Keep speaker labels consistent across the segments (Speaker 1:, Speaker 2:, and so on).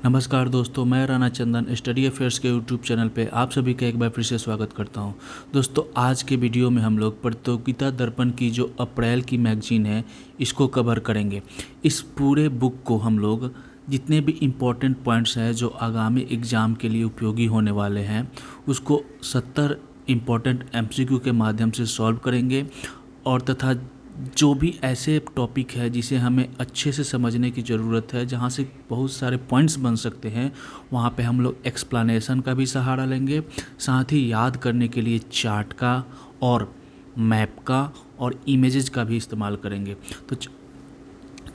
Speaker 1: नमस्कार दोस्तों, मैं राणा चंदन स्टडी अफेयर्स के यूट्यूब चैनल पे आप सभी का एक बार फिर से स्वागत करता हूं। दोस्तों, आज के वीडियो में हम लोग प्रतियोगिता दर्पण की जो अप्रैल की मैगजीन है इसको कवर करेंगे। इस पूरे बुक को हम लोग जितने भी इम्पोर्टेंट पॉइंट्स हैं जो आगामी एग्ज़ाम के लिए उपयोगी होने वाले हैं उसको 70 इम्पोर्टेंट MCQ के माध्यम से सॉल्व करेंगे और तथा जो भी ऐसे टॉपिक है जिसे हमें अच्छे से समझने की ज़रूरत है, जहाँ से बहुत सारे पॉइंट्स बन सकते हैं, वहाँ पे हम लोग एक्सप्लेनेशन का भी सहारा लेंगे, साथ ही याद करने के लिए चार्ट का और मैप का और इमेजेस का भी इस्तेमाल करेंगे। तो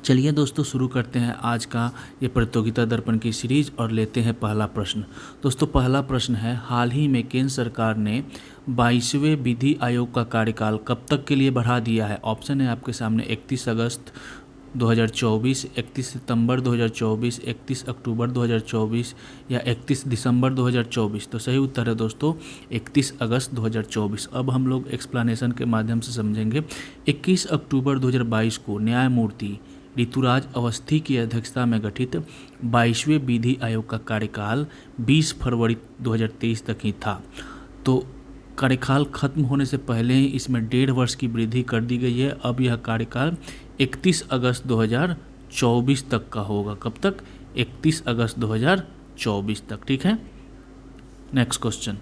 Speaker 1: चलिए दोस्तों, शुरू करते हैं आज का ये प्रतियोगिता दर्पण की सीरीज और लेते हैं पहला प्रश्न। दोस्तों, पहला प्रश्न है, हाल ही में केंद्र सरकार ने 22वें विधि आयोग का कार्यकाल कब तक के लिए बढ़ा दिया है? ऑप्शन है आपके सामने 31 अगस्त 2024, 31 सितंबर 2024, 31 अक्टूबर 2024 या 31 दिसंबर 2024। तो सही उत्तर है दोस्तों 31 अगस्त 2024। अब हम लोग एक्सप्लेनेशन के माध्यम से समझेंगे। 21 अक्टूबर 2022 को न्यायमूर्ति ऋतुराज अवस्थी की अध्यक्षता में गठित 22वें विधि आयोग का कार्यकाल 20 फरवरी 2023 तक ही था। तो कार्यकाल खत्म होने से पहले ही इसमें 1.5 वर्ष की वृद्धि कर दी गई है। अब यह कार्यकाल 31 अगस्त 2024 तक का होगा। कब तक? 31 अगस्त 2024 तक। ठीक है। नेक्स्ट क्वेश्चन,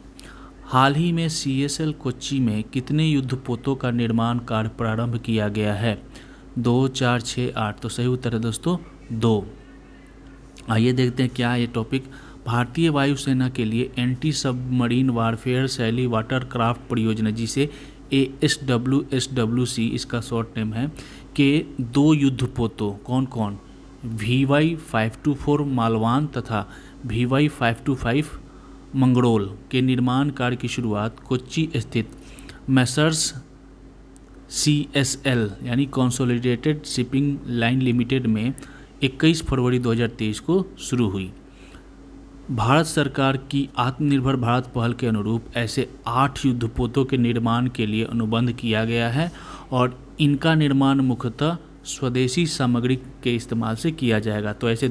Speaker 1: हाल ही में CSL कोच्चि में कितने युद्धपोतों का निर्माण कार्य प्रारंभ किया गया है? 2, 4, 6, 8। तो सही उत्तर है दोस्तों 2। आइए देखते हैं क्या है ये टॉपिक। भारतीय वायुसेना के लिए एंटी सबमरीन वारफेयर शैली वाटरक्राफ्ट परियोजना, जिसे ASWSWC इसका शॉर्ट नेम है, के 2 युद्धपोतों कौन कौन? VY-524 मालवान तथा VY-525 मंगरोल के निर्माण कार्य की शुरुआत कोच्चि स्थित मैसर्स CSL यानी कंसोलिडेटेड शिपिंग लाइन लिमिटेड में 21 फरवरी 2023 को शुरू हुई। भारत सरकार की आत्मनिर्भर भारत पहल के अनुरूप ऐसे 8 युद्धपोतों के निर्माण के लिए अनुबंध किया गया है और इनका निर्माण मुख्यतः स्वदेशी सामग्री के इस्तेमाल से किया जाएगा। तो ऐसे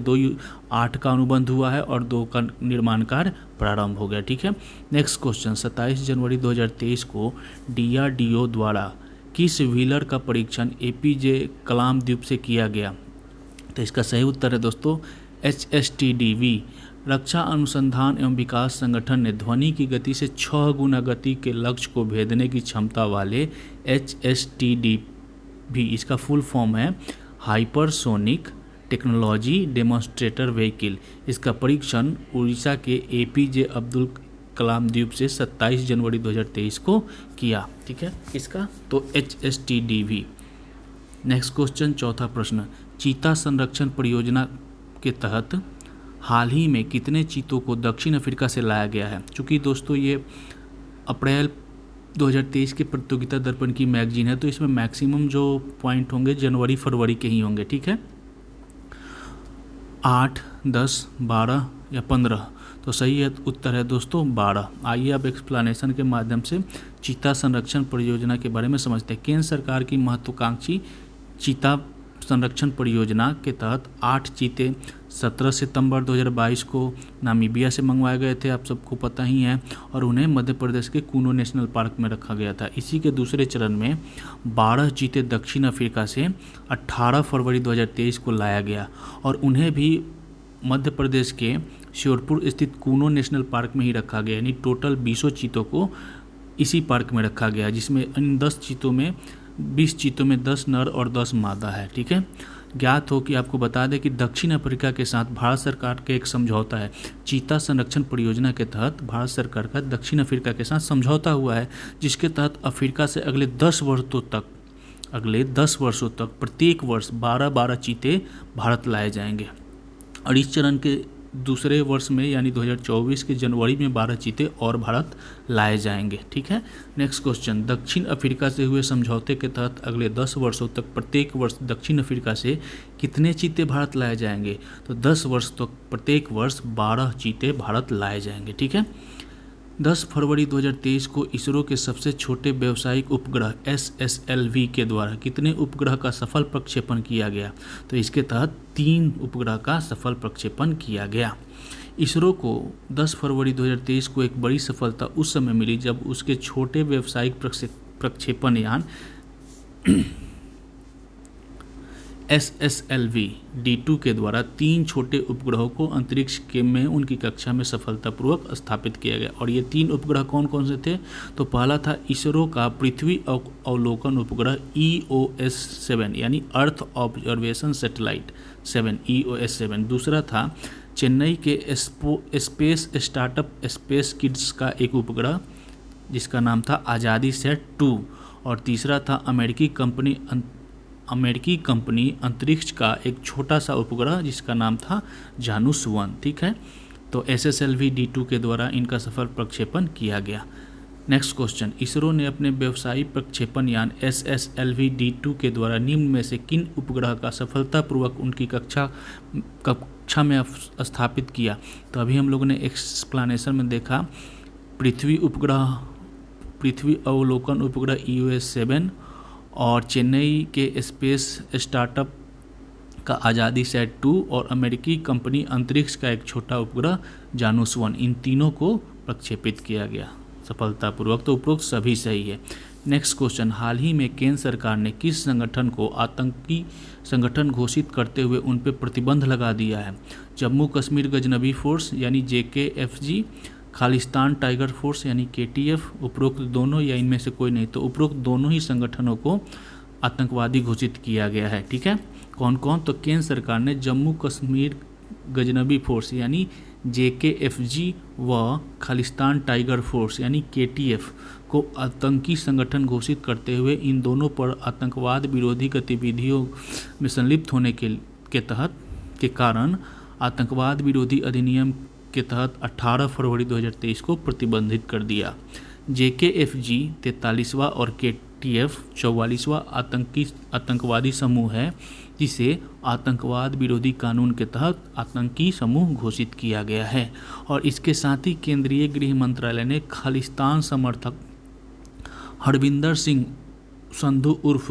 Speaker 1: 8 का अनुबंध हुआ है और 2 का निर्माण कार्य प्रारंभ हो गया। ठीक है। नेक्स्ट क्वेश्चन, 27 जनवरी 2023 को DRDO द्वारा किस व्हीलर का परीक्षण APJ कलाम द्वीप से किया गया? तो इसका सही उत्तर है दोस्तों HSTDV। रक्षा अनुसंधान एवं विकास संगठन ने ध्वनि की गति से 6 गुना गति के लक्ष्य को भेदने की क्षमता वाले HSTDV, इसका फुल फॉर्म है हाइपरसोनिक टेक्नोलॉजी डेमोन्स्ट्रेटर व्हीकल, इसका परीक्षण उड़ीसा के APJ अब्दुल कलाम द्वीप से 27 जनवरी 2023 को किया। ठीक है, इसका तो HSTDV। नेक्स्ट क्वेश्चन, चौथा प्रश्न, चीता संरक्षण परियोजना के तहत हाल ही में कितने चीतों को दक्षिण अफ्रीका से लाया गया है? चूँकि दोस्तों ये अप्रैल 2023 के प्रतियोगिता दर्पण की मैगजीन है, तो इसमें मैक्सिमम जो पॉइंट होंगे जनवरी फरवरी के ही होंगे। ठीक है, 8, 10, 12 या 15। तो सही है उत्तर है दोस्तों 12। आइए अब एक्सप्लेनेशन के माध्यम से चीता संरक्षण परियोजना के बारे में समझते हैं। केंद्र सरकार की महत्वाकांक्षी चीता संरक्षण परियोजना के तहत 8 चीते 17 सितंबर 2022 को नामीबिया से मंगवाए गए थे, आप सबको पता ही है, और उन्हें मध्य प्रदेश के कूनो नेशनल पार्क में रखा गया था। इसी के दूसरे चरण में 12 चीते दक्षिण अफ्रीका से 18 फरवरी 2023 को लाया गया और उन्हें भी मध्य प्रदेश के श्योरपुर स्थित कूनो नेशनल पार्क में ही रखा गया। यानी टोटल 20 चीतों को इसी पार्क में रखा गया, जिसमें इन 20 चीतों में 10 नर और 10 मादा है। ठीक है। ज्ञात हो कि आपको बता दें कि दक्षिण अफ्रीका के साथ भारत सरकार का एक समझौता है। चीता संरक्षण परियोजना के तहत भारत सरकार का दक्षिण अफ्रीका के साथ समझौता हुआ है, जिसके तहत अफ्रीका से अगले 10 वर्षों तक प्रत्येक वर्ष 12-12 चीते भारत लाए जाएंगे। और इस चरण के दूसरे वर्ष में यानी 2024 के जनवरी में 12 चीते और भारत लाए जाएंगे। ठीक है। नेक्स्ट क्वेश्चन, दक्षिण अफ्रीका से हुए समझौते के तहत अगले 10 वर्षों तक प्रत्येक वर्ष दक्षिण अफ्रीका से कितने चीते भारत लाए जाएंगे? तो 10 वर्ष तक प्रत्येक वर्ष 12 चीते भारत लाए जाएंगे। ठीक है। 10 फरवरी 2023 को इसरो के सबसे छोटे व्यावसायिक उपग्रह SSLV के द्वारा कितने उपग्रह का सफल प्रक्षेपण किया गया? तो इसके तहत 3 उपग्रह का सफल प्रक्षेपण किया गया। इसरो को 10 फरवरी 2023 को एक बड़ी सफलता उस समय मिली जब उसके छोटे व्यावसायिक प्रक्षेपण यान SSLV D2 के द्वारा 3 छोटे उपग्रहों को अंतरिक्ष में उनकी कक्षा में सफलतापूर्वक स्थापित किया गया। और ये 3 उपग्रह कौन कौन से थे? तो पहला था इसरो का पृथ्वी अवलोकन उपग्रह EOS-7 यानी अर्थ ऑब्जर्वेशन सैटेलाइट 7 EOS-7। दूसरा था चेन्नई के स्पेस स्टार्टअप स्पेस किड्स का एक उपग्रह जिसका नाम था आज़ादी सेट 2। और तीसरा था अमेरिकी कंपनी अंतरिक्ष का एक छोटा सा उपग्रह जिसका नाम था जानुस 1। ठीक है, तो SSLV D2 के द्वारा इनका सफल प्रक्षेपण किया गया। नेक्स्ट क्वेश्चन, इसरो ने अपने व्यवसायिक प्रक्षेपण यान SSLV D2 के द्वारा निम्न में से किन उपग्रह का सफलतापूर्वक उनकी कक्षा में स्थापित किया? तो अभी हम लोगों ने एक्सप्लेनेशन में देखा पृथ्वी अवलोकन उपग्रह EOS-7 और चेन्नई के स्पेस स्टार्टअप का आज़ादी सेट 2 और अमेरिकी कंपनी अंतरिक्ष का एक छोटा उपग्रह जानुस 1, इन तीनों को प्रक्षेपित किया गया सफलतापूर्वक। तो उपरोक्त सभी सही है। नेक्स्ट क्वेश्चन, हाल ही में केंद्र सरकार ने किस संगठन को आतंकी संगठन घोषित करते हुए उन पर प्रतिबंध लगा दिया है? जम्मू कश्मीर गजनबी फोर्स यानी JKFG, खालिस्तान टाइगर फोर्स यानी KTF, उपरोक्त दोनों या इनमें से कोई नहीं? तो उपरोक्त दोनों ही संगठनों को आतंकवादी घोषित किया गया है। ठीक है, कौन कौन? तो केंद्र सरकार ने जम्मू कश्मीर गजनबी फोर्स यानी JKFG व खालिस्तान टाइगर फोर्स यानी KTF को आतंकी संगठन घोषित करते हुए इन दोनों पर आतंकवाद विरोधी गतिविधियों में संलिप्त होने के कारण आतंकवाद विरोधी अधिनियम के तहत 18 फरवरी 2023 को प्रतिबंधित कर दिया। JKFG 43वां और KTF 44वां आतंकवादी समूह है जिसे आतंकवाद विरोधी कानून के तहत आतंकी समूह घोषित किया गया है। और इसके साथ ही केंद्रीय गृह मंत्रालय ने खालिस्तान समर्थक हरविंदर सिंह संधू उर्फ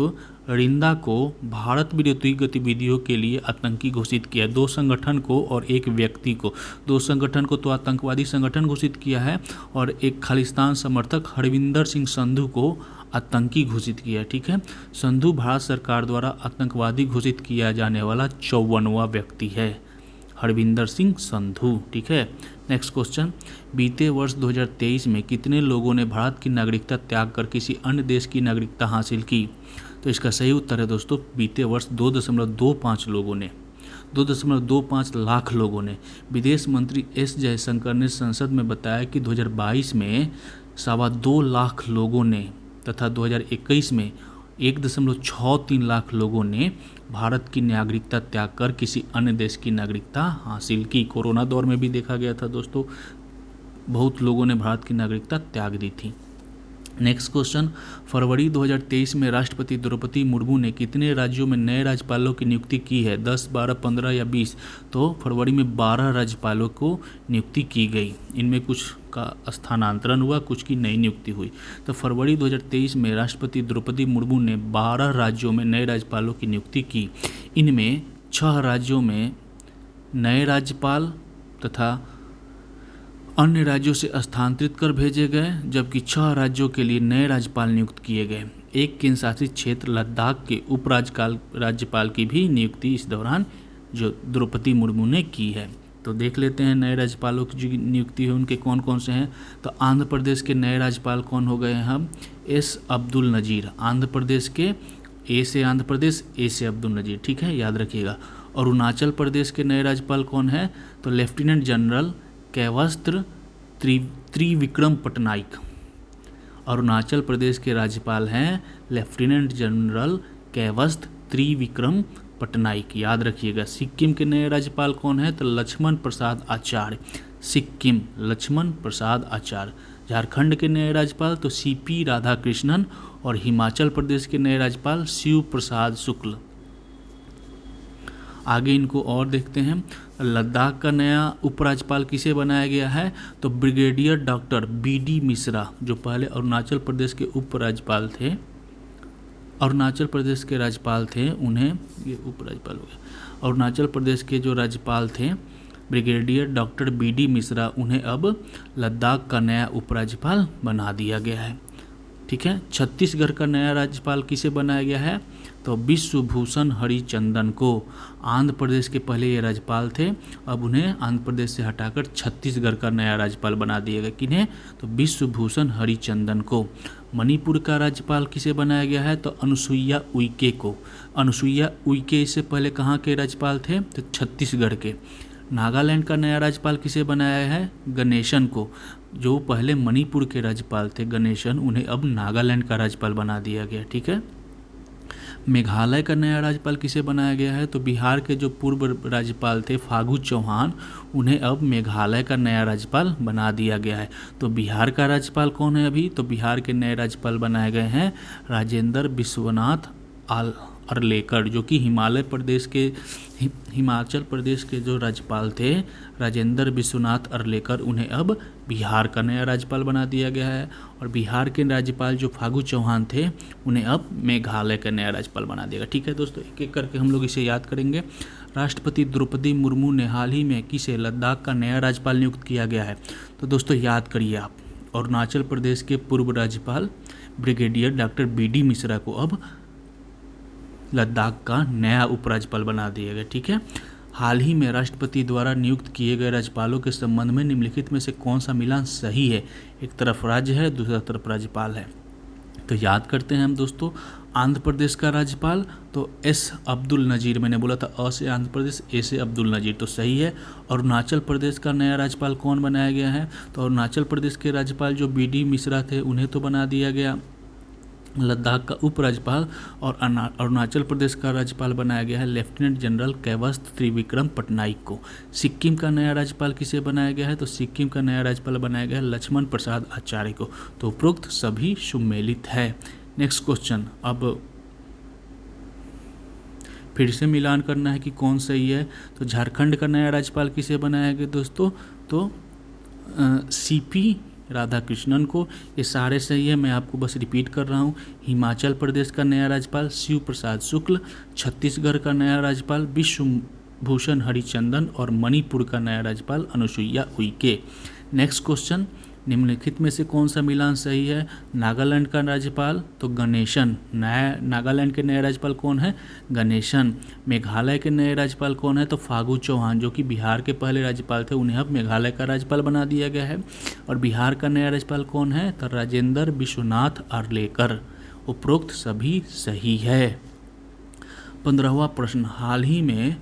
Speaker 1: रिंदा को भारत विरोधी गतिविधियों के लिए आतंकी घोषित किया। 2 संगठन को और एक व्यक्ति को, 2 संगठन को तो आतंकवादी संगठन घोषित किया है और एक खालिस्तान समर्थक हरविंदर सिंह संधू को आतंकी घोषित किया। ठीक है, संधू भारत सरकार द्वारा आतंकवादी घोषित किया जाने वाला 54वां व्यक्ति है, हरविंदर सिंह संधू। ठीक है, नेक्स्ट क्वेश्चन, बीते वर्ष 2023 में कितने लोगों ने भारत की नागरिकता त्याग कर किसी अन्य देश की नागरिकता हासिल की? तो इसका सही उत्तर है दोस्तों, बीते वर्ष 2.25 लोगों ने, 2.25 लाख लोगों ने। विदेश मंत्री S जयशंकर ने संसद में बताया कि 2022 में 2.25 लाख लोगों ने तथा 2021 में 1.63 लाख लोगों ने भारत की नागरिकता त्याग कर किसी अन्य देश की नागरिकता हासिल की। कोरोना दौर में भी देखा गया था दोस्तों, बहुत लोगों ने भारत की नागरिकता त्याग दी थी। नेक्स्ट क्वेश्चन, फरवरी 2023 में राष्ट्रपति द्रौपदी मुर्मू ने कितने राज्यों में नए राज्यपालों की नियुक्ति की है? 10, 12, 15 या 20? तो फरवरी में 12 राज्यपालों को नियुक्ति की गई। इनमें कुछ का स्थानांतरण हुआ, कुछ की नई नियुक्ति हुई। तो फरवरी 2023 में राष्ट्रपति द्रौपदी मुर्मू ने 12 राज्यों में नए राज्यपालों की नियुक्ति की। इनमें 6 राज्यों में नए राज्यपाल तथा अन्य राज्यों से स्थानांतरित कर भेजे गए, जबकि 6 राज्यों के लिए नए राज्यपाल नियुक्त किए गए। एक केंद्र शासित क्षेत्र लद्दाख के राज्यपाल की भी नियुक्ति इस दौरान जो द्रौपदी मुर्मू ने की है। तो देख लेते हैं नए राज्यपालों की जो नियुक्ति है उनके कौन कौन से हैं। तो आंध्र प्रदेश के नए राज्यपाल कौन हो गए हैं? हम S अब्दुल नज़ीर, आंध्र प्रदेश के A से आंध्र प्रदेश, A से अब्दुल नज़ीर। ठीक है, याद रखिएगा। अरुणाचल प्रदेश के नए राज्यपाल कौन है? तो लेफ्टिनेंट जनरल कैवस्त्र त्रिविक्रम पटनायक। अरुणाचल प्रदेश के राज्यपाल हैं लेफ्टिनेंट जनरल कैवस्त्र त्रिविक्रम पटनायक, याद रखिएगा। सिक्किम के नए राज्यपाल कौन है? तो लक्ष्मण प्रसाद आचार्य, सिक्किम लक्ष्मण प्रसाद आचार्य। झारखंड के नए राज्यपाल तो CP राधाकृष्णन और हिमाचल प्रदेश के नए राज्यपाल शिव प्रसाद शुक्ल। आगे इनको और देखते हैं। लद्दाख का नया उपराज्यपाल किसे बनाया गया है? तो ब्रिगेडियर डॉक्टर BD मिश्रा, जो पहले अरुणाचल प्रदेश के उपराज्यपाल थे, अरुणाचल प्रदेश के राज्यपाल थे, उन्हें ये उपराज्यपाल हो गया। अरुणाचल प्रदेश के जो राज्यपाल थे ब्रिगेडियर डॉक्टर BD मिश्रा, उन्हें अब लद्दाख का नया उपराज्यपाल बना दिया गया है। ठीक है। छत्तीसगढ़ का नया राज्यपाल किसे बनाया गया है? तो विश्वभूषण हरिचंदन को। आंध्र प्रदेश के पहले ये राज्यपाल थे, अब उन्हें आंध्र प्रदेश से हटाकर छत्तीसगढ़ का नया राज्यपाल बना दिया गया। किन्हें? तो विश्वभूषण हरिचंदन को। मणिपुर का राज्यपाल किसे बनाया गया है? तो अनुसुईया उइके को। अनुसुईया उइके इससे पहले कहाँ के राज्यपाल थे? तो छत्तीसगढ़ के। नागालैंड का नया राज्यपाल किसे बनाया है? गणेशन को। जो पहले मणिपुर के राज्यपाल थे गणेशन, उन्हें अब नागालैंड का राज्यपाल बना दिया गया। ठीक है। मेघालय का नया राज्यपाल किसे बनाया गया है? तो बिहार के जो पूर्व राज्यपाल थे फागू चौहान, उन्हें अब मेघालय का नया राज्यपाल बना दिया गया है। तो बिहार का राज्यपाल कौन है अभी? तो बिहार के नए राज्यपाल बनाए गए हैं राजेंद्र विश्वनाथ अर्लेकर, जो कि हिमाचल प्रदेश के जो राज्यपाल थे राजेंद्र विश्वनाथ अर्लेकर, उन्हें अब बिहार का नया राज्यपाल बना दिया गया है। और बिहार के राज्यपाल जो फागू चौहान थे, उन्हें अब मेघालय का नया राज्यपाल बना दिया गया। ठीक है दोस्तों, एक एक करके हम लोग इसे याद करेंगे। राष्ट्रपति द्रौपदी मुर्मू ने हाल ही में किसे लद्दाख का नया राज्यपाल नियुक्त किया गया है? तो दोस्तों याद करिए आप, अरुणाचल प्रदेश के पूर्व राज्यपाल ब्रिगेडियर डॉक्टर BD मिश्रा को अब लद्दाख का नया उपराज्यपाल बना दिया गया। ठीक है। हाल ही में राष्ट्रपति द्वारा नियुक्त किए गए राज्यपालों के संबंध में निम्नलिखित में से कौन सा मिलान सही है? एक तरफ राज्य है, दूसरा तरफ राज्यपाल है। तो याद करते हैं हम दोस्तों। आंध्र प्रदेश का राज्यपाल तो S अब्दुल नज़ीर, मैंने बोला था अ से आंध्र प्रदेश, ए से अब्दुल नज़ीर, तो सही है। अरुणाचल प्रदेश का नया राज्यपाल कौन बनाया गया है? तो अरुणाचल प्रदेश के राज्यपाल जो BD मिश्रा थे, उन्हें तो बना दिया गया लद्दाख का उपराज्यपाल। और अरुणाचल प्रदेश का राज्यपाल बनाया गया है लेफ्टिनेंट जनरल कैवस्त त्रिविक्रम पटनायक को। सिक्किम का नया राज्यपाल किसे बनाया गया है? तो सिक्किम का नया राज्यपाल बनाया गया है लक्ष्मण प्रसाद आचार्य को। तो उपरोक्त सभी सुमेलित है। नेक्स्ट क्वेश्चन, अब फिर से मिलान करना है कि कौन सही है। तो झारखंड का नया राज्यपाल किसे बनाया गया दोस्तों? तो CP राधाकृष्णन को। ये सारे सही है, मैं आपको बस रिपीट कर रहा हूँ। हिमाचल प्रदेश का नया राज्यपाल शिव प्रसाद शुक्ल, छत्तीसगढ़ का नया राज्यपाल विश्वभूषण हरिचंदन और मणिपुर का नया राज्यपाल अनुसुईया उइके। नेक्स्ट क्वेश्चन, निम्नलिखित में से कौन सा मिलान सही है? नागालैंड का राज्यपाल तो गणेशन, नागालैंड के नए राज्यपाल कौन है? गणेशन। मेघालय के नए राज्यपाल कौन है? तो फागू चौहान, जो कि बिहार के पहले राज्यपाल थे, उन्हें अब मेघालय का राज्यपाल बना दिया गया है। और बिहार का नया राज्यपाल कौन है? तो राजेंद्र विश्वनाथ अर्लेकर। उपरोक्त सभी सही है। 15वां प्रश्न, हाल ही में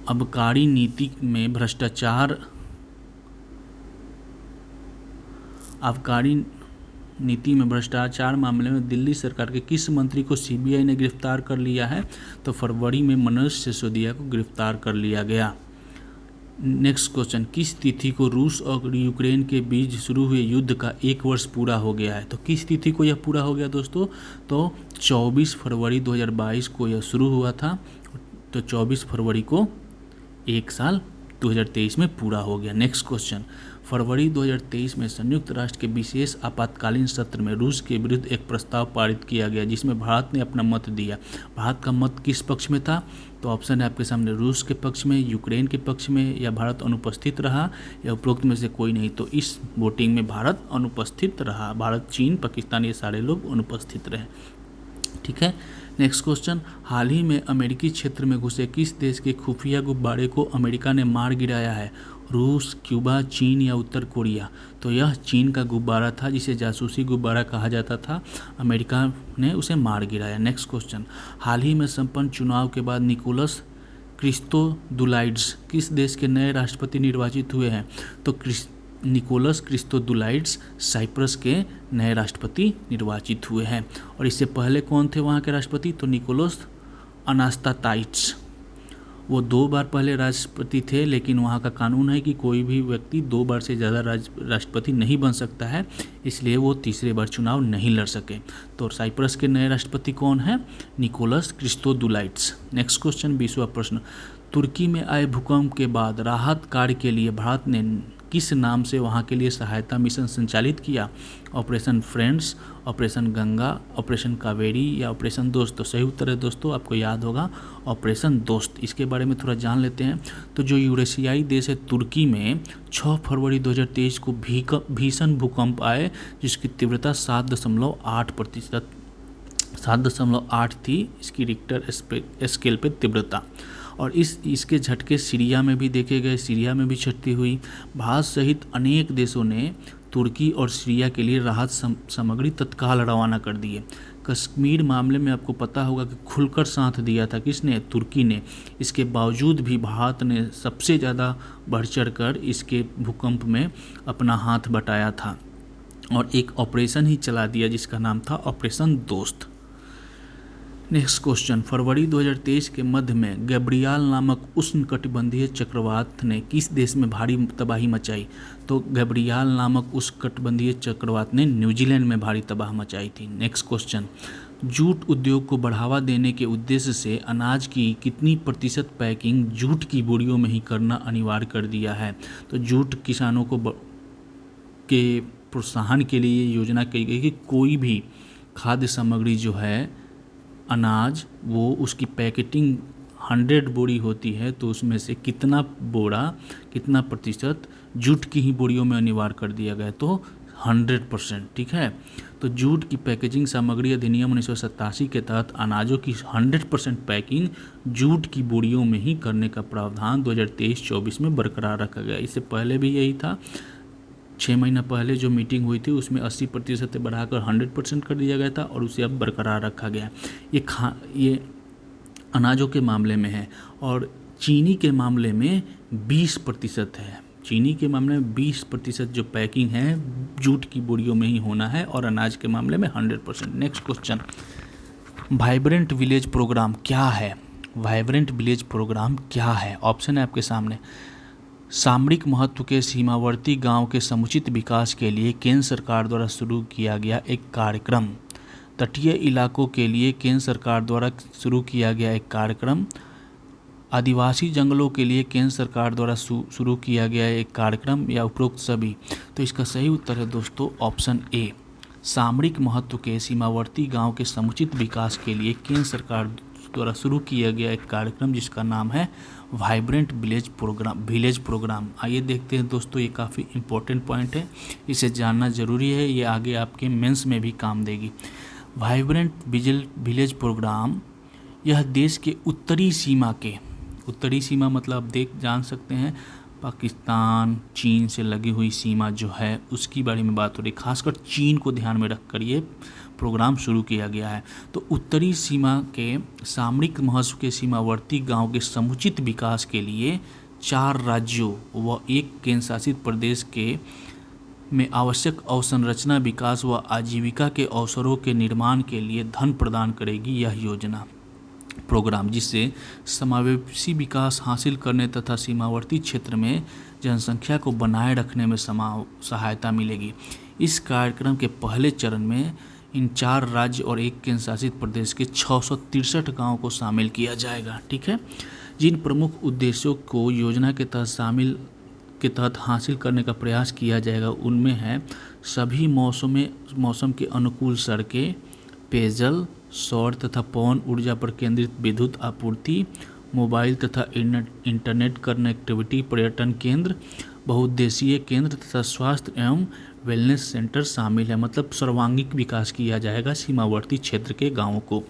Speaker 1: आबकारी नीति में भ्रष्टाचार, आबकारी नीति में भ्रष्टाचार मामले में दिल्ली सरकार के किस मंत्री को CBI ने गिरफ्तार कर लिया है? तो फरवरी में मनोज सिसोदिया को गिरफ्तार कर लिया गया। नेक्स्ट क्वेश्चन, किस तिथि को रूस और यूक्रेन के बीच शुरू हुए युद्ध का 1 वर्ष पूरा हो गया है? तो किस तिथि को यह पूरा हो गया दोस्तों? तो 24 फरवरी 2022 को यह शुरू हुआ था। तो 24 फरवरी को 1 साल 2023 में पूरा हो गया। नेक्स्ट क्वेश्चन, फरवरी 2023 में संयुक्त राष्ट्र के विशेष आपातकालीन सत्र में रूस के विरुद्ध एक प्रस्ताव पारित किया गया, जिसमें भारत ने अपना मत दिया। भारत का मत किस पक्ष में था? तो ऑप्शन है आपके सामने, रूस के पक्ष में, यूक्रेन के पक्ष में, या भारत अनुपस्थित रहा, या उपरोक्त में से कोई नहीं। तो इस वोटिंग में भारत अनुपस्थित रहा। भारत, चीन, पाकिस्तान, ये सारे लोग अनुपस्थित रहे। ठीक है। नेक्स्ट क्वेश्चन, हाल ही में अमेरिकी क्षेत्र में घुसे किस देश के खुफिया गुब्बारे को अमेरिका ने मार गिराया है? रूस, क्यूबा, चीन या उत्तर कोरिया? तो यह चीन का गुब्बारा था, जिसे जासूसी गुब्बारा कहा जाता था। अमेरिका ने उसे मार गिराया। नेक्स्ट क्वेश्चन, हाल ही में संपन्न चुनाव के बाद निकोलस क्रिस्तोदुलाइड्स किस देश के नए राष्ट्रपति निर्वाचित हुए हैं? तो निकोलस क्रिस्तोदुलाइड्स साइप्रस के नए राष्ट्रपति निर्वाचित हुए हैं। और इससे पहले कौन थे वहाँ के राष्ट्रपति? तो निकोलस अनास्ताताइट्स। वो 2 बार पहले राष्ट्रपति थे, लेकिन वहाँ का कानून है कि कोई भी व्यक्ति 2 बार से ज़्यादा राष्ट्रपति नहीं बन सकता है, इसलिए वो तीसरे बार चुनाव नहीं लड़ सके। तो साइप्रस के नए राष्ट्रपति कौन है? निकोलस क्रिस्टोदुलाइट्स। नेक्स्ट क्वेश्चन 20वां प्रश्न, तुर्की में आए भूकंप के बाद राहत कार्य के लिए भारत ने किस नाम से वहाँ के लिए सहायता मिशन संचालित किया? Operation friends, operation Ganga, operation Kaveri या ऑपरेशन दोस्त? तो सही उत्तर है दोस्तों, आपको याद होगा ऑपरेशन दोस्त। इसके बारे में थोड़ा जान लेते हैं। तो जो यूरेशियाई देश है तुर्की में 6 फरवरी 2023 को भीषण भूकंप आए, जिसकी तीव्रता 7.8 थी इसकी रिक्टर स्केल पे तीव्रता। और इसके झटके सीरिया में भी देखे गए, सीरिया में भी क्षति हुई। भारत सहित अनेक देशों ने तुर्की और सीरिया के लिए राहत सामग्री तत्काल रवाना कर दी है। कश्मीर मामले में आपको पता होगा कि खुलकर साथ दिया था किसने? तुर्की ने। इसके बावजूद भी भारत ने सबसे ज़्यादा बढ़ चढ़ कर इसके भूकंप में अपना हाथ बटाया था और एक ऑपरेशन ही चला दिया जिसका नाम था ऑपरेशन दोस्त। नेक्स्ट क्वेश्चन, फरवरी 2023 के मध्य में गैब्रियल नामक उष्णकटिबंधीय चक्रवात ने किस देश में भारी तबाही मचाई? तो गैब्रियल नामक उष्णकटिबंधीय चक्रवात ने न्यूजीलैंड में भारी तबाही मचाई थी। नेक्स्ट क्वेश्चन, जूट उद्योग को बढ़ावा देने के उद्देश्य से अनाज की कितनी प्रतिशत पैकिंग जूट की बोरियों में ही करना अनिवार्य कर दिया है? तो जूट किसानों को के प्रोत्साहन के लिए ये योजना की गई कि कोई भी खाद्य सामग्री जो है अनाज, वो उसकी पैकेटिंग 100 बोरी होती है तो उसमें से कितना प्रतिशत जूट की ही बोरियों में अनिवार्य कर दिया गया? तो 100%। ठीक है, तो जूट की पैकेजिंग सामग्री अधिनियम 1987 के तहत अनाजों की 100% पैकिंग जूट की बोरियों में ही करने का प्रावधान 2023-24 में बरकरार रखा गया। इससे पहले भी यही था। 6 महीना पहले जो मीटिंग हुई थी उसमें 80% बढ़ाकर 100% कर दिया गया था और उसे अब बरकरार रखा गया। ये अनाजों के मामले में है। और चीनी के मामले में 20% है। चीनी के मामले में 20% जो पैकिंग है जूट की बोरियों में ही होना है और अनाज के मामले में 100%। Next question, vibrant village programme क्या है? वाइब्रेंट विलेज प्रोग्राम क्या है? ऑप्शन है आपके सामने। सामरिक महत्व के सीमावर्ती गांव के समुचित विकास के लिए केंद्र सरकार द्वारा शुरू किया गया एक कार्यक्रम। तटीय इलाकों के लिए केंद्र सरकार द्वारा शुरू किया गया एक कार्यक्रम। आदिवासी जंगलों के लिए केंद्र सरकार द्वारा शुरू किया गया एक कार्यक्रम, या उपरोक्त सभी? तो इसका सही उत्तर है दोस्तों ऑप्शन ए, सामरिक महत्व के सीमावर्ती गांव के समुचित विकास के लिए केंद्र सरकार द्वारा शुरू किया गया एक कार्यक्रम जिसका नाम है वाइब्रेंट विलेज प्रोग्राम। आइए देखते हैं दोस्तों, ये काफ़ी इम्पोर्टेंट पॉइंट है, इसे जानना ज़रूरी है, ये आगे आपके मेंस में भी काम देगी। वाइब्रेंट विलेज प्रोग्राम यह देश के उत्तरी सीमा मतलब आप जान सकते हैं पाकिस्तान चीन से लगी हुई सीमा जो है उसकी बारे में बात हो रही, खासकर चीन को ध्यान में रखकर ये प्रोग्राम शुरू किया गया है। तो उत्तरी सीमा के सामरिक महत्व के सीमावर्ती गांव के समुचित विकास के लिए 4 राज्यों व 1 केंद्र शासित प्रदेश के में आवश्यक अवसंरचना विकास व आजीविका के अवसरों के निर्माण के लिए धन प्रदान करेगी यह योजना प्रोग्राम, जिससे समावेशी विकास हासिल करने तथा सीमावर्ती क्षेत्र में जनसंख्या को बनाए रखने में सहायता मिलेगी। इस कार्यक्रम के पहले चरण में इन 4 राज्य और 1 केंद्र शासित प्रदेश के 663 गाँवों को शामिल किया जाएगा। ठीक है, जिन प्रमुख उद्देश्यों को योजना के तहत हासिल करने का प्रयास किया जाएगा उनमें है सभी मौसम के अनुकूल सड़कें, पेयजल, सौर तथा पवन ऊर्जा पर केंद्रित विद्युत आपूर्ति, मोबाइल तथा इंटरनेट कनेक्टिविटी, पर्यटन केंद्र, बहुउद्देशीय केंद्र तथा स्वास्थ्य एवं वेलनेस सेंटर शामिल है। मतलब सर्वांगीण विकास किया जाएगा सीमावर्ती क्षेत्र के गांवों को।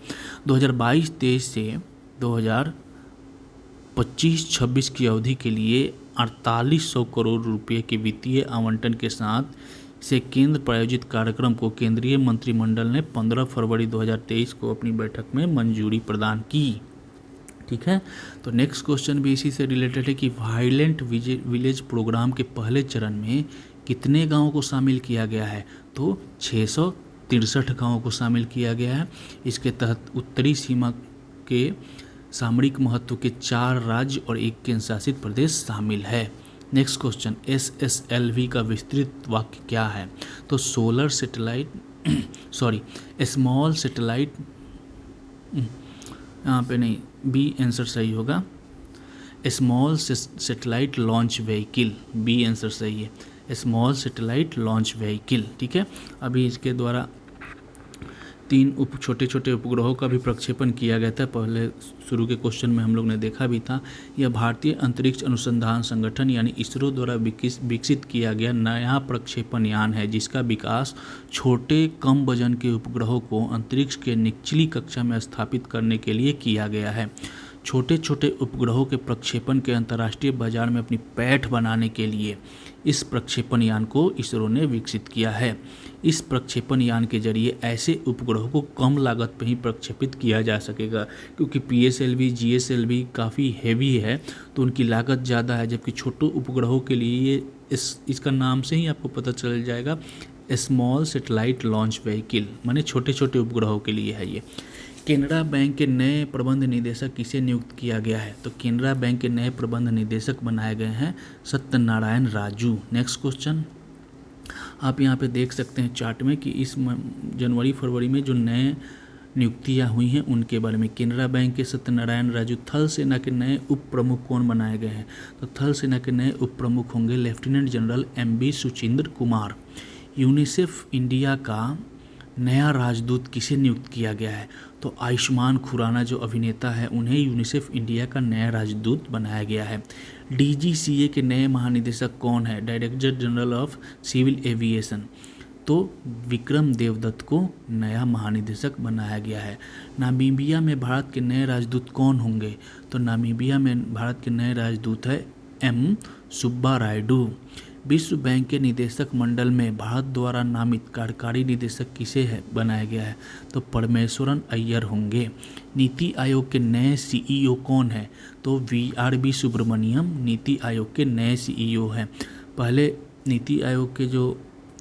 Speaker 1: 2022-23 से 2025-26 की अवधि के लिए 4800 करोड़ रुपए के वित्तीय आवंटन के साथ से केंद्र प्रायोजित कार्यक्रम को केंद्रीय मंत्रिमंडल ने 15 फरवरी 2023 को अपनी बैठक में मंजूरी प्रदान की। ठीक है, तो नेक्स्ट क्वेश्चन भी इसी से रिलेटेड है कि वाइब्रेंट विलेज प्रोग्राम के पहले चरण में कितने गांवों को शामिल किया गया है? तो 663 गांवों को शामिल किया गया है। इसके तहत उत्तरी सीमा के सामरिक महत्व के 4 राज्य और 1 केंद्र शासित प्रदेश शामिल है। नेक्स्ट क्वेश्चन, SSLV का विस्तृत वाक्य क्या है? तो सोलर सेटेलाइट स्मॉल सेटेलाइट, यहाँ पे नहीं, बी आंसर सही होगा, small satellite launch vehicle, B answer सही है, स्मॉल सेटेलाइट लॉन्च व्हीकल। ठीक है, अभी इसके द्वारा 3 छोटे छोटे उपग्रहों का भी प्रक्षेपण किया गया था। पहले शुरू के क्वेश्चन में हम लोग ने देखा भी था। यह भारतीय अंतरिक्ष अनुसंधान संगठन यानी इसरो द्वारा विकसित किया गया नया प्रक्षेपण यान है, जिसका विकास छोटे कम वजन के उपग्रहों को अंतरिक्ष के निचली कक्षा में स्थापित करने के लिए किया गया है। छोटे छोटे उपग्रहों के प्रक्षेपण के अंतर्राष्ट्रीय बाजार में अपनी पैठ बनाने के लिए इस प्रक्षेपण यान को इसरो ने विकसित किया है। इस प्रक्षेपण यान के जरिए ऐसे उपग्रहों को कम लागत में ही प्रक्षेपित किया जा सकेगा, क्योंकि PSLV GSLV काफ़ी हैवी है तो उनकी लागत ज़्यादा है, जबकि छोटे उपग्रहों के लिए इसका नाम से ही आपको पता चल जाएगा, स्मॉल सेटेलाइट लॉन्च व्हीकल, माने छोटे छोटे उपग्रहों के लिए है ये। केनरा बैंक के नए प्रबंध निदेशक किसे नियुक्त किया गया है? तो केनरा बैंक के नए प्रबंध निदेशक बनाए गए हैं सत्यनारायण राजू। नेक्स्ट क्वेश्चन, आप यहाँ पे देख सकते हैं चार्ट में कि इस जनवरी फरवरी में जो नए नियुक्तियाँ हुई हैं उनके बारे में। केनरा बैंक के सत्यनारायण राजू। थल सेना के नए उप प्रमुख कौन बनाए गए हैं? तो थल सेना के नए उप प्रमुख होंगे lieutenant general MB Suchindra Kumar. UNICEF India का नया राजदूत किसे नियुक्त किया गया है? तो आयुष्मान खुराना जो अभिनेता है उन्हें यूनिसेफ इंडिया का नया राजदूत बनाया गया है। DGCA के नए महानिदेशक कौन है? Director general of civil aviation. तो विक्रम देवदत्त को नया महानिदेशक बनाया गया है। नामीबिया में भारत के नए राजदूत कौन होंगे? तो नामीबिया में भारत के नए राजदूत है M सुब्बा रायडू। विश्व बैंक के निदेशक मंडल में भारत द्वारा नामित कार्यकारी निदेशक किसे बनाया गया है? तो परमेश्वरन अय्यर होंगे। नीति आयोग के नए CEO कौन है? तो VRB सुब्रमण्यम नीति आयोग के नए CEO हैं। पहले नीति आयोग के जो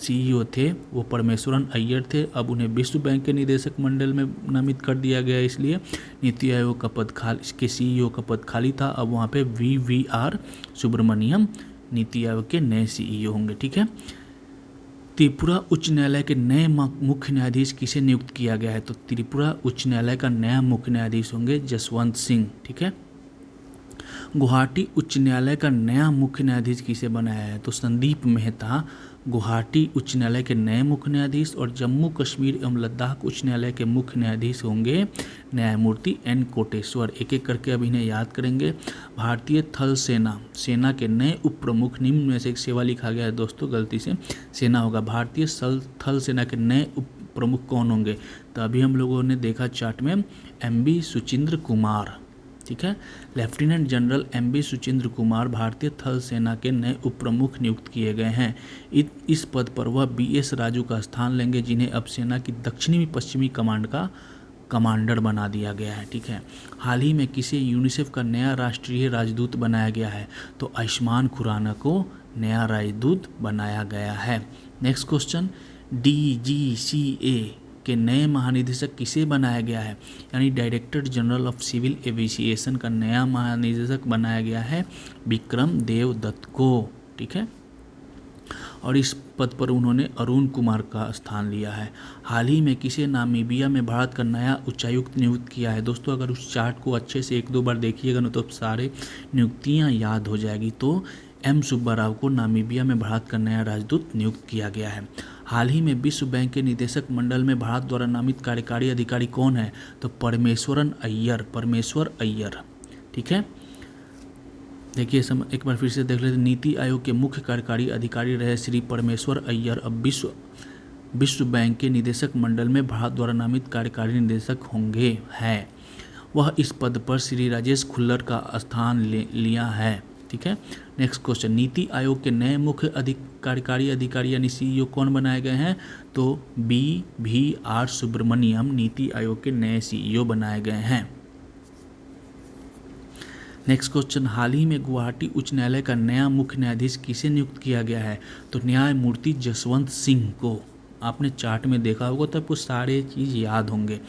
Speaker 1: CEO थे वो परमेश्वरन अय्यर थे, अब उन्हें विश्व बैंक के निदेशक मंडल में नामित कर दिया गया, इसलिए नीति आयोग का पद इसके CEO का पद खाली था, अब वहाँ पे VVR सुब्रमण्यम नीति आयोग के नए CEO होंगे। ठीक है, त्रिपुरा उच्च न्यायालय के नए मुख्य न्यायाधीश किसे नियुक्त किया गया है? तो त्रिपुरा उच्च न्यायालय का नया मुख्य न्यायाधीश होंगे जसवंत सिंह। ठीक है, गुवाहाटी उच्च न्यायालय का नया मुख्य न्यायाधीश किसे बनाया है? तो संदीप मेहता गुवाहाटी उच्च न्यायालय के नए मुख्य न्यायाधीश, और जम्मू कश्मीर एवं लद्दाख उच्च न्यायालय के मुख्य न्यायाधीश होंगे न्यायमूर्ति N कोटेश्वर। एक एक करके अभी इन्हें याद करेंगे। भारतीय थल सेना के नए उप प्रमुख, निम्न में से एक सेवा लिखा गया है दोस्तों, गलती से सेना होगा। भारतीय थल सेना के नए उप प्रमुख कौन होंगे? तो अभी हम लोगों ने देखा चार्ट में MB सुचिंद्र कुमार। ठीक है, lieutenant general MB Suchindra Kumar भारतीय थल सेना के नए उप प्रमुख नियुक्त किए गए हैं। इस पद पर वह BS राजू का स्थान लेंगे, जिन्हें अब सेना की दक्षिणी पश्चिमी कमांड का कमांडर बना दिया गया है। ठीक है, हाल ही में किसे यूनिसेफ का नया राष्ट्रीय राजदूत बनाया गया है? तो आयुष्मान खुराना को नया राजदूत बनाया गया है। नेक्स्ट क्वेश्चन, DGCA के नए महानिदेशक किसे बनाया गया है? यानी director general of civil aviation का नया महानिदेशक बनाया गया है विक्रम देवदत्त को। ठीक है, और इस पद पर उन्होंने अरुण कुमार का स्थान लिया है। हाल ही में किसे नामीबिया में भारत का नया उच्चायुक्त नियुक्त किया है? दोस्तों अगर उस चार्ट को अच्छे से 1-2 बार देखिएगा ना तो सारे नियुक्तियां याद हो जाएगी। तो M सुब्बा राव को नामीबिया में भारत का नया राजदूत नियुक्त किया गया है। हाल ही में विश्व बैंक के निदेशक मंडल में भारत द्वारा नामित कार्यकारी अधिकारी कौन है? तो परमेश्वर अय्यर। ठीक है, देखिए एक बार फिर से देख लेते। नीति आयोग के मुख्य कार्यकारी अधिकारी रहे श्री परमेश्वर अय्यर अब विश्व बैंक के निदेशक मंडल में भारत द्वारा नामित कार्यकारी निदेशक होंगे हैं। वह इस पद पर श्री राजेश खुल्लर का स्थान लिया है। ठीक है, नेक्स्ट क्वेश्चन, नीति आयोग के नए मुख्य कार्यकारी अधिकारी यानी CEO कौन बनाए गए हैं? तो BVR सुब्रमण्यम नीति आयोग के नए CEO बनाए गए हैं। नेक्स्ट क्वेश्चन, हाल ही में गुवाहाटी उच्च न्यायालय का नया मुख्य न्यायाधीश किसे नियुक्त किया गया है? तो न्यायमूर्ति जसवंत सिंह को। आपने चार्ट में देखा होगा तो आपको सारे चीज़ याद होंगे।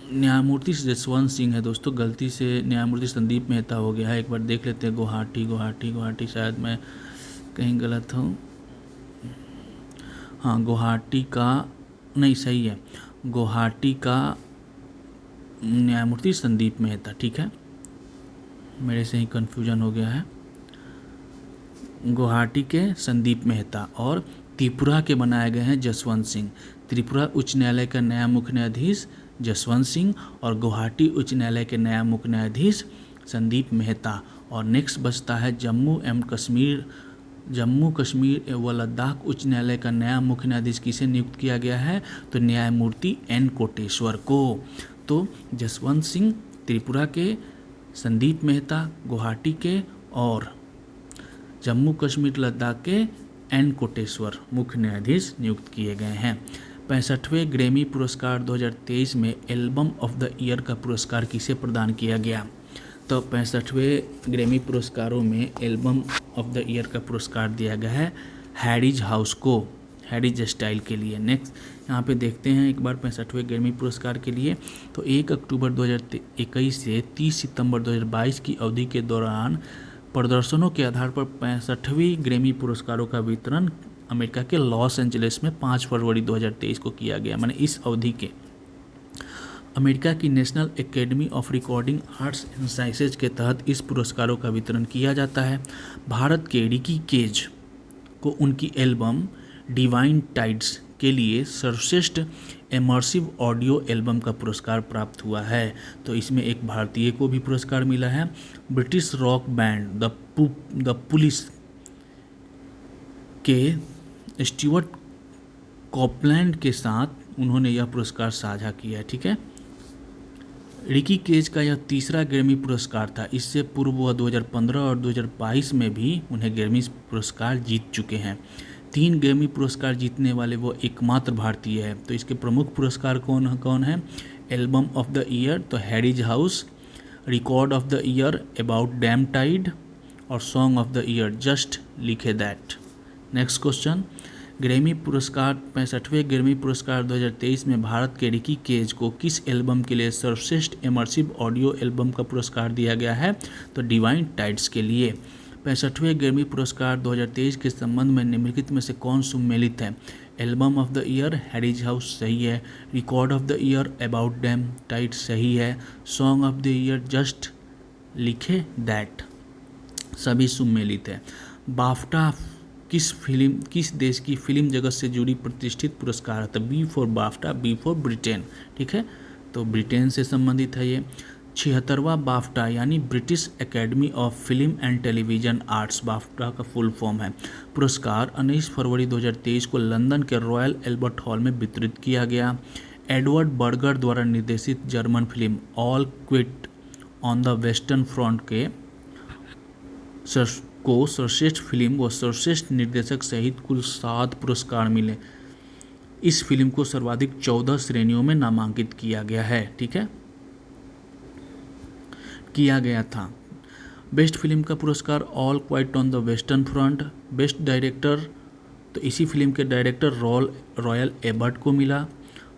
Speaker 1: न्यायमूर्ति जसवंत सिंह है दोस्तों, गलती से न्यायमूर्ति संदीप मेहता हो गया है। एक बार देख लेते हैं। गुवाहाटी, शायद मैं कहीं गलत हूँ। हाँ, गुवाहाटी का नहीं, सही है, गुवाहाटी का न्यायमूर्ति संदीप मेहता, ठीक है, मेरे से ही कन्फ्यूजन हो गया है। गुवाहाटी के संदीप मेहता और त्रिपुरा के बनाए गए हैं जसवंत सिंह। त्रिपुरा उच्च न्यायालय का नया मुख्य न्यायाधीश जसवंत सिंह और गुवाहाटी उच्च न्यायालय के नया मुख्य न्यायाधीश संदीप मेहता। और नेक्स्ट बचता है जम्मू कश्मीर व लद्दाख उच्च न्यायालय का नया मुख्य न्यायाधीश किसे नियुक्त किया गया है? तो न्यायमूर्ति एन कोटेश्वर को। तो जसवंत सिंह त्रिपुरा के, संदीप मेहता गुवाहाटी के और जम्मू कश्मीर लद्दाख के एन कोटेश्वर मुख्य न्यायाधीश नियुक्त किए गए हैं। 65वें ग्रैमी पुरस्कार 2023 में एल्बम ऑफ द ईयर का पुरस्कार किसे प्रदान किया गया? तो 65वें ग्रैमी पुरस्कारों में एल्बम ऑफ द ईयर का पुरस्कार दिया गया है हैरिज हाउस को, हैरिज स्टाइल के लिए। नेक्स्ट यहाँ पे देखते हैं एक बार 65वें ग्रैमी पुरस्कार के लिए। तो 1 अक्टूबर 2021 से 30 सितंबर 2022 की अवधि के दौरान प्रदर्शनों के आधार पर 65वीं ग्रैमी पुरस्कारों का वितरण अमेरिका के लॉस एंजलिस में 5 फरवरी 2023 को किया गया। माने इस अवधि के अमेरिका की national academy of recording arts and sciences के तहत इस पुरस्कारों का वितरण किया जाता है। भारत के रिकी केज को उनकी एल्बम डिवाइन टाइड्स के लिए सर्वश्रेष्ठ इमर्सिव ऑडियो एल्बम का पुरस्कार प्राप्त हुआ है। तो इसमें एक भारतीय को भी पुरस्कार मिला है। British rock band the police के स्टीवर्ट कॉपलैंड के साथ उन्होंने यह पुरस्कार साझा किया है, ठीक है। रिकी केज का यह तीसरा ग्रैमी पुरस्कार था। इससे पूर्व वह 2015 और 2022 में भी उन्हें ग्रैमी पुरस्कार जीत चुके हैं। 3 ग्रैमी पुरस्कार जीतने वाले वो एकमात्र भारतीय है। तो इसके प्रमुख पुरस्कार कौन है? एल्बम ऑफ द ईयर तो Harry's House, record of the year about damn time और song of the year just like that. Next question, Grammy पुरस्कार 65वें ग्रैमी पुरस्कार 2023 में भारत के रिकी केज को किस एल्बम के लिए सर्वश्रेष्ठ इमर्सिव ऑडियो एल्बम का पुरस्कार दिया गया है? तो डिवाइन टाइड्स के लिए। 65वें ग्रैमी पुरस्कार 2023 के संबंध में निम्नलिखित में से कौन सुमेलित है? Album of the year Harry's House सही है, record of the year about damn time सही है, song of the year just like that सभी सुमेलित है। बाफ्टा किस देश की फिल्म जगत से जुड़ी प्रतिष्ठित पुरस्कार है? तो B for BAFTA, B for Britain, ठीक है, तो ब्रिटेन से संबंधित है ये। 76वां बाफ्टा यानी British Academy of Film and Television Arts, BAFTA का फुल फॉर्म है, पुरस्कार 19 फरवरी 2023 को लंदन के रॉयल एल्बर्ट हॉल में वितरित किया गया। एडवर्ड बर्गर द्वारा निर्देशित German film all quit on the western front को सर्वश्रेष्ठ फिल्म व सर्वश्रेष्ठ निर्देशक सहित कुल 7 पुरस्कार मिले। इस फिल्म को सर्वाधिक 14 श्रेणियों में नामांकित किया गया है, ठीक है, किया गया था। बेस्ट फिल्म का पुरस्कार all quite on the western front. Best director तो इसी फिल्म के डायरेक्टर रॉयल एबर्ट को मिला।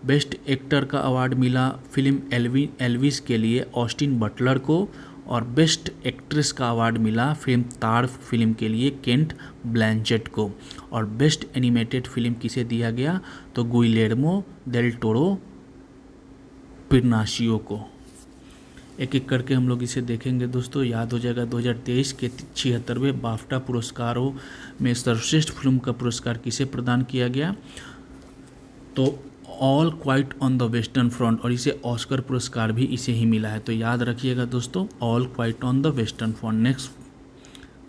Speaker 1: बेस्ट एक्टर का अवार्ड मिला फिल्म एल्विस के लिए ऑस्टिन बटलर को। और बेस्ट एक्ट्रेस का अवार्ड मिला फिल्म तार फिल्म के लिए केंट ब्लैंचेट को। और बेस्ट एनिमेटेड फिल्म किसे दिया गया? तो गुइलेर्मो डेल टोरो पिग्नाशियो को। एक एक करके हम लोग इसे देखेंगे दोस्तों, याद हो जाएगा। 2023 के 76वें बाफ्टा पुरस्कारों में सर्वश्रेष्ठ फिल्म का पुरस्कार किसे प्रदान किया गया? तो all quite on the western front, और इसे ऑस्कर पुरस्कार भी इसे ही मिला है। तो याद रखिएगा दोस्तों, all quite on the western front. Next,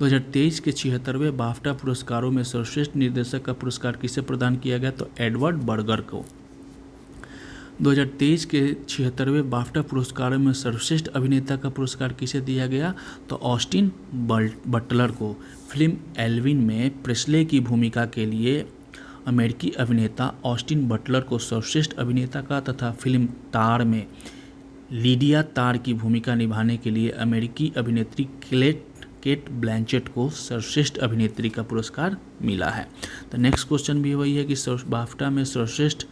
Speaker 1: 2023 के 76वें बाफ्टा पुरस्कारों में सर्वश्रेष्ठ निर्देशक का पुरस्कार किसे प्रदान किया गया? तो एडवर्ड बर्गर को। 2023 के 76वें बाफ्टा पुरस्कारों में सर्वश्रेष्ठ अभिनेता का पुरस्कार किसे दिया गया? तो ऑस्टिन बटलर को। फिल्म एल्विन में प्रेस्ले की भूमिका के लिए अमेरिकी अभिनेता ऑस्टिन बटलर को सर्वश्रेष्ठ अभिनेता का तथा फिल्म तार में लीडिया तार की भूमिका निभाने के लिए अमेरिकी अभिनेत्री केट ब्लैंचेट को सर्वश्रेष्ठ अभिनेत्री का पुरस्कार मिला है। तो नेक्स्ट क्वेश्चन भी वही है कि बाफ्टा में सर्वश्रेष्ठ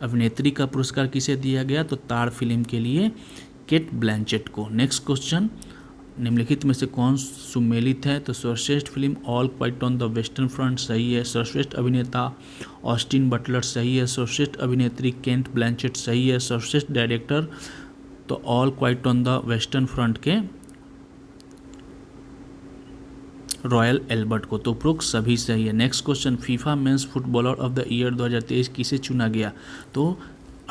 Speaker 1: अभिनेत्री का पुरस्कार किसे दिया गया? तो ताड़ फिल्म के लिए केट ब्लैंचेट को। नेक्स्ट क्वेश्चन, निम्नलिखित में से कौन सुमेलित है? तो सर्वश्रेष्ठ film all quite on the western front सही है। सर्वश्रेष्ठ अभिनेता ऑस्टिन बटलर सही है। सर्वश्रेष्ठ अभिनेत्री केट ब्लैंचेट सही है। सर्वश्रेष्ठ डायरेक्टर तो all quite on the western front के रॉयल एल्बर्ट को। तो उपरोक्त सभी सही है। Next question, FIFA mains footballer of the year 2023 किसे चुना गया? तो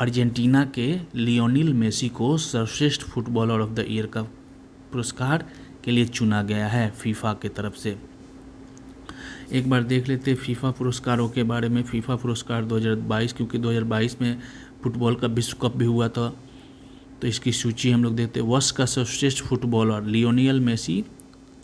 Speaker 1: अर्जेंटीना के लियोनेल मेसी को सर्वश्रेष्ठ फुटबॉलर ऑफ द ईयर का पुरस्कार के लिए चुना गया है फीफा के तरफ से। एक बार देख लेते हैं फीफा पुरस्कारों के बारे में। फीफा पुरस्कार 2022, क्योंकि 2022 में फुटबॉल का विश्व कप भी हुआ था, तो इसकी सूची हम लोग देखते हैं। वर्ष का सर्वश्रेष्ठ फुटबॉलर लियोनेल मेसी,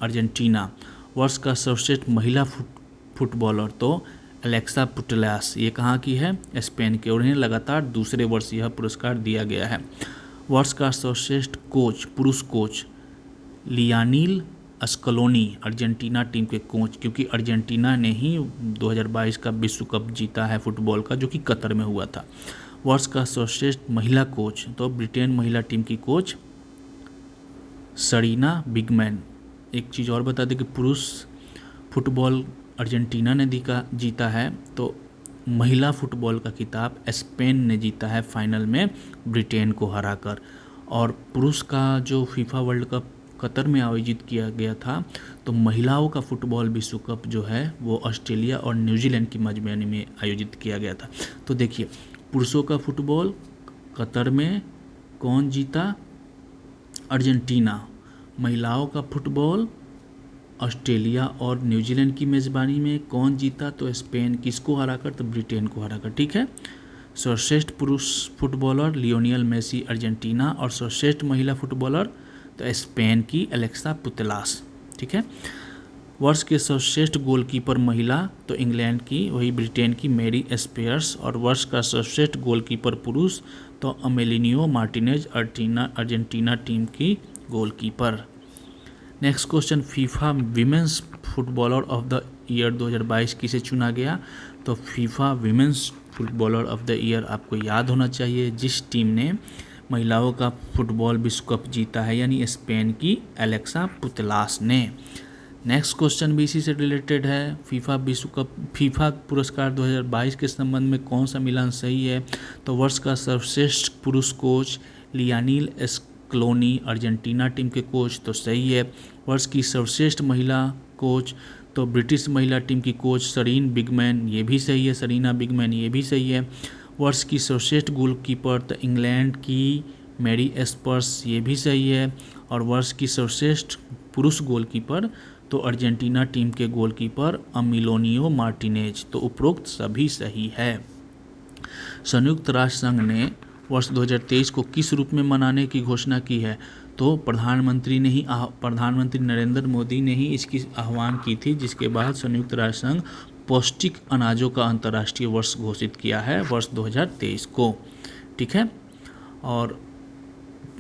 Speaker 1: अर्जेंटीना। वर्ष का सर्वश्रेष्ठ महिला फुटबॉलर तो एलेक्सा पुटेलास, ये कहाँ की है? स्पेन के, और इन्हें लगातार दूसरे वर्ष यह पुरस्कार दिया गया है। वर्ष का सर्वश्रेष्ठ कोच, पुरुष कोच लियानील स्कलोनी, अर्जेंटीना टीम के कोच, क्योंकि अर्जेंटीना ने ही 2022 का विश्व कप जीता है फुटबॉल का, जो कि कतर में हुआ था। वर्ष का सर्वश्रेष्ठ महिला कोच तो ब्रिटेन महिला टीम की कोच सरीना बिगमैन। एक चीज़ और बता दें कि पुरुष फुटबॉल अर्जेंटीना ने जीता है, तो महिला फुटबॉल का खिताब स्पेन ने जीता है फाइनल में ब्रिटेन को हराकर। और पुरुष का जो फीफा वर्ल्ड कप कतर में आयोजित किया गया था, तो महिलाओं का फुटबॉल विश्व कप जो है वो ऑस्ट्रेलिया और न्यूजीलैंड की मेजबानी में आयोजित किया गया था। तो देखिए, पुरुषों का फुटबॉल कतर में कौन जीता? अर्जेंटीना। महिलाओं का फुटबॉल ऑस्ट्रेलिया और न्यूजीलैंड की मेज़बानी में कौन जीता? तो स्पेन। किसको हराकर? तो ब्रिटेन को हराकर। ठीक है। सर्वश्रेष्ठ पुरुष फुटबॉलर लियोनेल मेसी, अर्जेंटीना, और सर्वश्रेष्ठ महिला फुटबॉलर तो स्पेन की एलेक्सा पुटेलास। ठीक है। वर्ष के सर्वश्रेष्ठ गोलकीपर महिला तो इंग्लैंड की, वही ब्रिटेन की मैरी स्पेयर्स। और वर्ष का सर्वश्रेष्ठ गोलकीपर पुरुष तो अमेलिनियो मार्टिनेज, अर्जेंटीना टीम की goalkeeper. Next question, FIFA women's footballer of the year 2022 किसे चुना गया? तो FIFA women's footballer of the year आपको याद होना चाहिए जिस टीम ने महिलाओं का फुटबॉल विश्व कप जीता है, यानी स्पेन की एलेक्सा पुटेलास ने। नेक्स्ट क्वेश्चन भी इसी से रिलेटेड है। फीफा पुरस्कार 2022 के संबंध में कौन सा मिलान सही है? तो वर्ष का सर्वश्रेष्ठ पुरुष कोच लियानील स्कलोनी, अर्जेंटीना टीम के कोच, तो सही है। वर्ष की सर्वश्रेष्ठ महिला कोच तो ब्रिटिश महिला टीम की कोच सरीन बिगमैन, ये भी सही है। सरीना बिगमैन, ये भी सही है। वर्ष की सर्वश्रेष्ठ गोलकीपर तो इंग्लैंड की मैरी स्पर्स, ये भी सही है। और वर्ष की सर्वश्रेष्ठ पुरुष गोलकीपर तो अर्जेंटीना टीम के गोलकीपर अमिलोनियो मार्टिनेज। तो उपरोक्त सभी सही है। संयुक्त राष्ट्र संघ ने वर्ष 2023 को किस रूप में मनाने की घोषणा की है? तो प्रधानमंत्री नरेंद्र मोदी ने ही इसकी आह्वान की थी, जिसके बाद संयुक्त राष्ट्र संघ पौष्टिक अनाजों का अंतर्राष्ट्रीय वर्ष घोषित किया है वर्ष 2023 को। ठीक है। और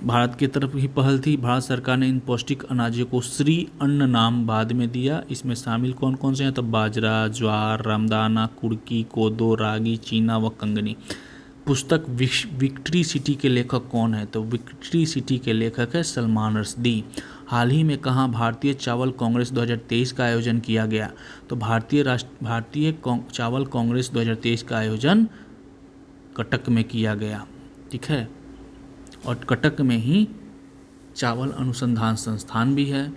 Speaker 1: भारत की तरफ ही पहल थी। भारत सरकार ने इन पौष्टिक अनाजों को श्री अन्न नाम बाद में दिया। इसमें शामिल कौन कौन से हैं? तो बाजरा, ज्वार, रामदाना, कुड़की, कोदो, रागी, चीना व कंगनी। पुस्तक विक्ट्री सिटी के लेखक कौन है? तो विक्ट्री सिटी के लेखक है सलमान रश्दी। हाल ही में कहाँ भारतीय चावल कांग्रेस 2023 का आयोजन किया गया? तो भारतीय चावल कांग्रेस 2023 का आयोजन कटक में किया गया। ठीक है। और कटक में ही चावल अनुसंधान संस्थान भी है।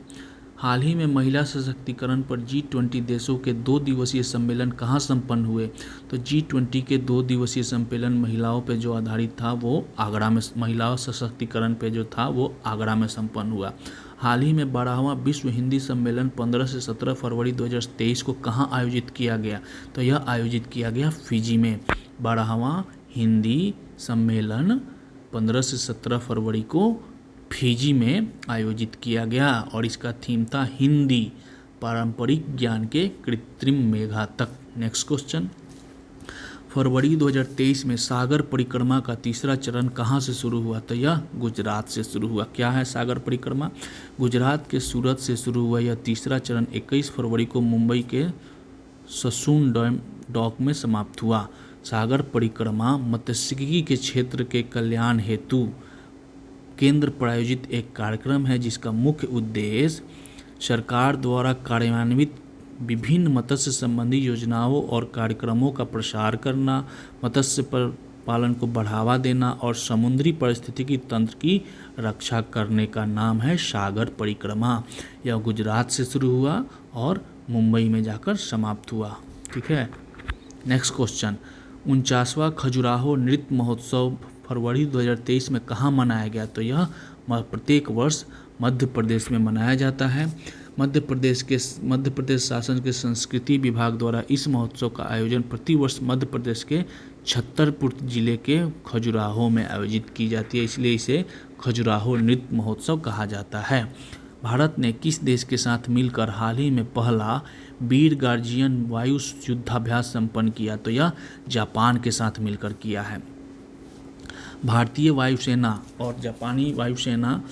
Speaker 1: हाल ही में महिला सशक्तिकरण पर G20 देशों के 2 दिवसीय सम्मेलन कहाँ संपन्न हुए? तो G20 के 2 दिवसीय सम्मेलन महिलाओं पे जो आधारित था वो आगरा में, महिलाओं सशक्तिकरण पे जो था वो आगरा में संपन्न हुआ। हाल ही में 12वां विश्व हिंदी सम्मेलन 15 से 17 फरवरी 2023 को कहाँ आयोजित किया गया? तो यह आयोजित किया गया फिजी में। 12वां हिंदी सम्मेलन 15 से 17 फरवरी को फिजी में आयोजित किया गया और इसका थीम था हिंदी, पारंपरिक ज्ञान के कृत्रिम मेघातक। नेक्स्ट क्वेश्चन, फरवरी 2023 में सागर परिक्रमा का तीसरा चरण कहाँ से शुरू हुआ? तो यह गुजरात से शुरू हुआ। क्या है सागर परिक्रमा? गुजरात के सूरत से शुरू हुआ। यह तीसरा चरण 21 फरवरी को मुंबई के ससून डॉक में समाप्त हुआ। सागर परिक्रमा मत्स्यिकी के क्षेत्र के कल्याण हेतु केंद्र प्रायोजित एक कार्यक्रम है जिसका मुख्य उद्देश्य सरकार द्वारा कार्यान्वित विभिन्न मत्स्य संबंधी योजनाओं और कार्यक्रमों का प्रसार करना, मत्स्य पालन को बढ़ावा देना और समुद्री पारिस्थितिकी तंत्र की रक्षा करने का नाम है सागर परिक्रमा। यह गुजरात से शुरू हुआ और मुंबई में जाकर समाप्त हुआ। ठीक है, नेक्स्ट क्वेश्चन, 49वां खजुराहो नृत्य महोत्सव फरवरी 2023 में कहाँ मनाया गया? तो यह प्रत्येक वर्ष मध्य प्रदेश में मनाया जाता है। मध्य प्रदेश शासन के संस्कृति विभाग द्वारा इस महोत्सव का आयोजन प्रतिवर्ष मध्य प्रदेश के छतरपुर जिले के खजुराहो में आयोजित की जाती है, इसलिए इसे खजुराहो नृत्य महोत्सव कहा जाता है। भारत ने किस देश के साथ मिलकर हाल ही में पहला वीर गार्जियन वायु युद्धाभ्यास संपन्न किया? तो यह जापान के साथ मिलकर किया है। भारतीय वायुसेना और जापानी वायुसेना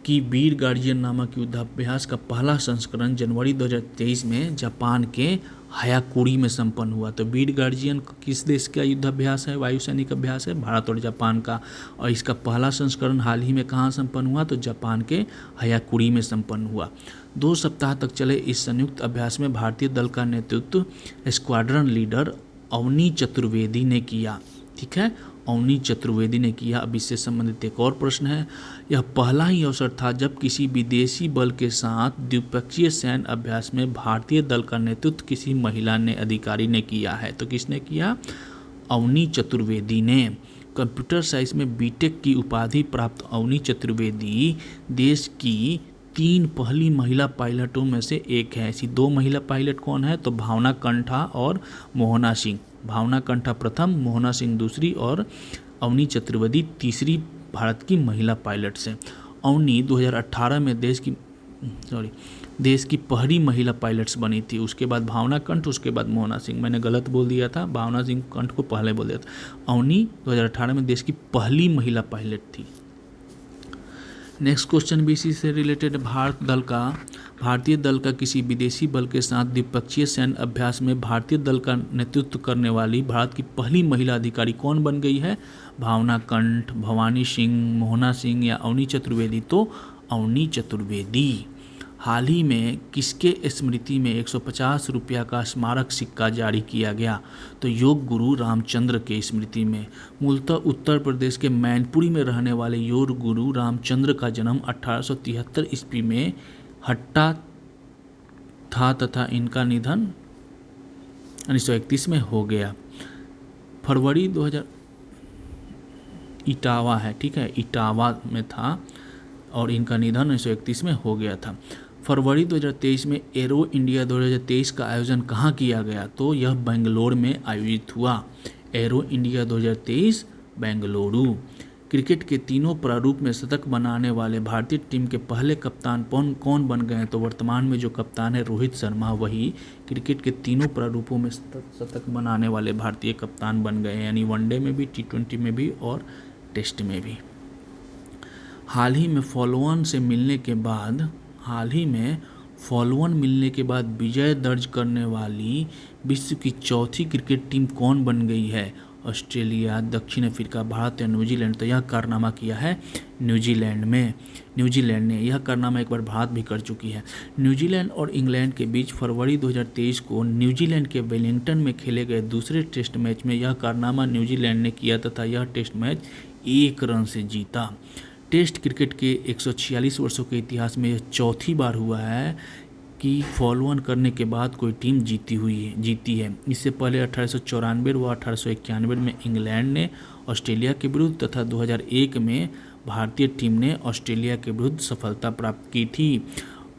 Speaker 1: की वीर गार्जियन नामक युद्धाभ्यास का पहला संस्करण जनवरी 2023 में जापान के हायाकुरी में संपन्न हुआ। तो वीर गार्जियन किस देश का युद्धाभ्यास है? वायुसैनिक अभ्यास है भारत और जापान का, और इसका पहला संस्करण हाल ही में कहाँ संपन्न हुआ? तो जापान के हायाकुरी में संपन्न हुआ। 2 सप्ताह तक चले इस संयुक्त अभ्यास में भारतीय दल का नेतृत्व स्क्वाड्रन लीडर अवनी चतुर्वेदी ने किया। ठीक है, अवनी चतुर्वेदी ने किया। अब इससे संबंधित एक और प्रश्न है, यह पहला ही अवसर था जब किसी विदेशी बल के साथ द्विपक्षीय सैन्य अभ्यास में भारतीय दल का नेतृत्व किसी महिला ने अधिकारी ने किया है। तो किसने किया? अवनी चतुर्वेदी ने। कंप्यूटर साइंस में बीटेक की उपाधि प्राप्त अवनी चतुर्वेदी देश की 3 पहली महिला पायलटों में से एक है। ऐसी 2 महिला पायलट कौन है? तो भावना कंठा और मोहना सिंह। भावना कंठा प्रथम, मोहना सिंह दूसरी और अवनी चतुर्वेदी तीसरी भारत की महिला पायलट से। अवनी 2018 में देश की पहली महिला पायलट्स बनी थी। उसके बाद भावना कंठ, उसके बाद मोहना सिंह। मैंने गलत बोल दिया था, भावना सिंह कंठ को पहले बोल दिया था। अवनी 2018 में देश की पहली महिला पायलट थी। नेक्स्ट क्वेश्चन भी इसी से रिलेटेड, भारतीय दल का किसी विदेशी बल के साथ द्विपक्षीय सैन्य अभ्यास में भारतीय दल का नेतृत्व करने वाली भारत की पहली महिला अधिकारी कौन बन गई है? भावना कंठ, भवानी सिंह, मोहना सिंह या अवनी चतुर्वेदी? तो अवनी चतुर्वेदी। हाल ही में किसके स्मृति में 150 रुपया का स्मारक सिक्का जारी किया गया? तो योग गुरु रामचंद्र के स्मृति में। मूलतः उत्तर प्रदेश के मैनपुरी में रहने वाले योग गुरु रामचंद्र का जन्म 1873 ईस्वी में हट्टा था तथा इनका निधन 1931 में हो गया। फरवरी 2000 इटावा है, ठीक है, इटावा में था और इनका निधन 1931 में हो गया था। फरवरी 2023 में एरो इंडिया 2023 का आयोजन कहाँ किया गया? तो यह बेंगलोर में आयोजित हुआ। Arrow India 2023 Bengaluru. क्रिकेट के तीनों प्रारूप में शतक बनाने वाले भारतीय टीम के पहले कप्तान कौन बन गए हैं? तो वर्तमान में जो कप्तान है रोहित शर्मा, वही क्रिकेट के तीनों प्रारूपों में शतक बनाने वाले भारतीय कप्तान बन गए हैं, यानी वनडे में भी, T20 में भी और टेस्ट में भी। हाल ही में फॉलोअन मिलने के बाद विजय दर्ज करने वाली विश्व की चौथी क्रिकेट टीम कौन बन गई है? ऑस्ट्रेलिया, दक्षिण अफ्रीका, भारत या न्यूजीलैंड? तो यह कारनामा किया है न्यूजीलैंड ने। यह कारनामा एक बार भारत भी कर चुकी है। न्यूजीलैंड और इंग्लैंड के बीच फरवरी 2023 को न्यूजीलैंड के वेलिंगटन में खेले गए दूसरे टेस्ट मैच में यह कारनामा न्यूजीलैंड ने किया तथा यह टेस्ट मैच 1 रन से जीता। टेस्ट क्रिकेट के 146 वर्षों के इतिहास में यह चौथी बार हुआ है कि फॉलोअन करने के बाद कोई टीम जीती है। इससे पहले 1894 व 1891 में इंग्लैंड ने ऑस्ट्रेलिया के विरुद्ध तथा 2001 में भारतीय टीम ने ऑस्ट्रेलिया के विरुद्ध सफलता प्राप्त की थी।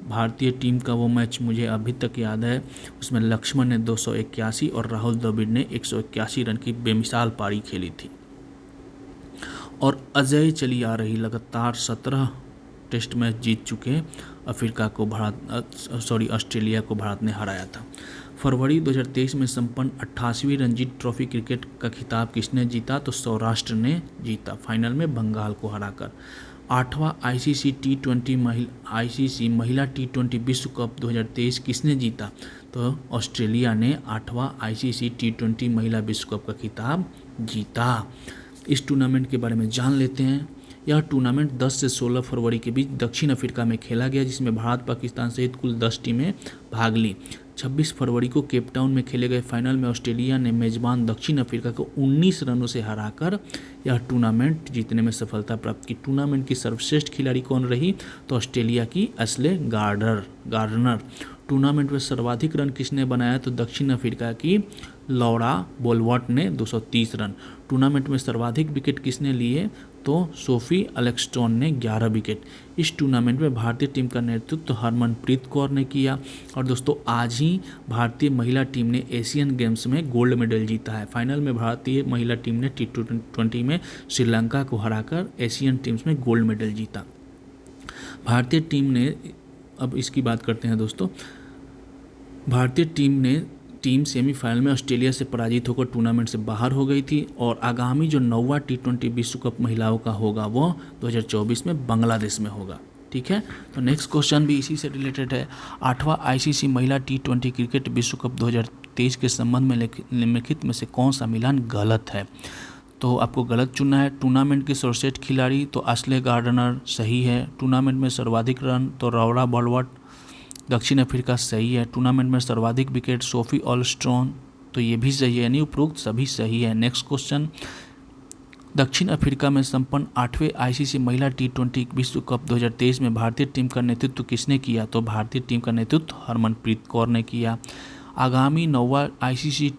Speaker 1: भारतीय टीम का वो मैच मुझे अभी तक याद है, उसमें लक्ष्मण ने 281 और राहुल द्रविड़ ने 181 रन की बेमिसाल पारी खेली थी। और अजय चली आ रही लगातार 17 टेस्ट मैच जीत चुके ऑस्ट्रेलिया को भारत ने हराया था। फरवरी 2023 में संपन्न 88वीं रणजी ट्रॉफी क्रिकेट का खिताब किसने जीता? तो सौराष्ट्र ने जीता, फाइनल में बंगाल को हराकर। 8वां आईसीसी महिला T20 विश्व कप 2023 किसने जीता? तो ऑस्ट्रेलिया ने 8वां ICC T20 महिला विश्व कप का खिताब जीता। इस टूर्नामेंट के बारे में जान लेते हैं। यह टूर्नामेंट 10 से 16 फरवरी के बीच दक्षिण अफ्रीका में खेला गया, जिसमें भारत पाकिस्तान सहित कुल 10 टीमें भाग ली। 26 फरवरी को केप टाउन में खेले गए फाइनल में ऑस्ट्रेलिया ने मेजबान दक्षिण अफ्रीका को 19 रनों से हराकर यह टूर्नामेंट जीतने में सफलता प्राप्त की। टूर्नामेंट की सर्वश्रेष्ठ खिलाड़ी कौन रही? तो ऑस्ट्रेलिया की एशले गार्डनर। टूर्नामेंट में सर्वाधिक रन किसने बनाया? तो दक्षिण अफ्रीका की लौरा बोलवर्ट ने 230 रन। टूर्नामेंट में सर्वाधिक विकेट किसने लिए? तो सोफी एलेक्सटोन ने 11 विकेट। इस टूर्नामेंट में भारतीय टीम का नेतृत्व हरमनप्रीत कौर ने किया। और दोस्तों आज ही भारतीय महिला टीम ने एशियन गेम्स में गोल्ड मेडल जीता है। फाइनल में भारतीय महिला टीम ने T20 में श्रीलंका को हराकर एशियन टीम्स में गोल्ड मेडल जीता। भारतीय टीम ने, अब इसकी बात करते हैं दोस्तों, भारतीय टीम सेमीफाइनल में ऑस्ट्रेलिया से पराजित होकर टूर्नामेंट से बाहर हो गई थी और आगामी जो 9वां T20 विश्व कप महिलाओं का होगा वो 2024 में बांग्लादेश में होगा। ठीक है, तो नेक्स्ट क्वेश्चन भी इसी से रिलेटेड है। 8वां ICC महिला T20 क्रिकेट विश्व कप 2023 के संबंध में निम्नलिखित में से कौन सा मिलान गलत है? तो आपको गलत चुनना है। टूर्नामेंट की सर्वश्रेष्ठ खिलाड़ी तो एशले गार्डनर सही है। टूर्नामेंट में सर्वाधिक रन तो लौरा बोलवर्ट दक्षिण अफ्रीका सही है। टूर्नामेंट में सर्वाधिक विकेट सोफी एलेक्सटोन तो ये भी सही है, यानी उपरोक्त सभी सही है। नेक्स्ट क्वेश्चन, दक्षिण अफ्रीका में संपन्न 8वें ICC महिला T20 विश्व कप 2023 में भारतीय टीम का नेतृत्व किसने किया? तो भारतीय टीम का नेतृत्व हरमनप्रीत कौर ने किया। आगामी 9वां ICC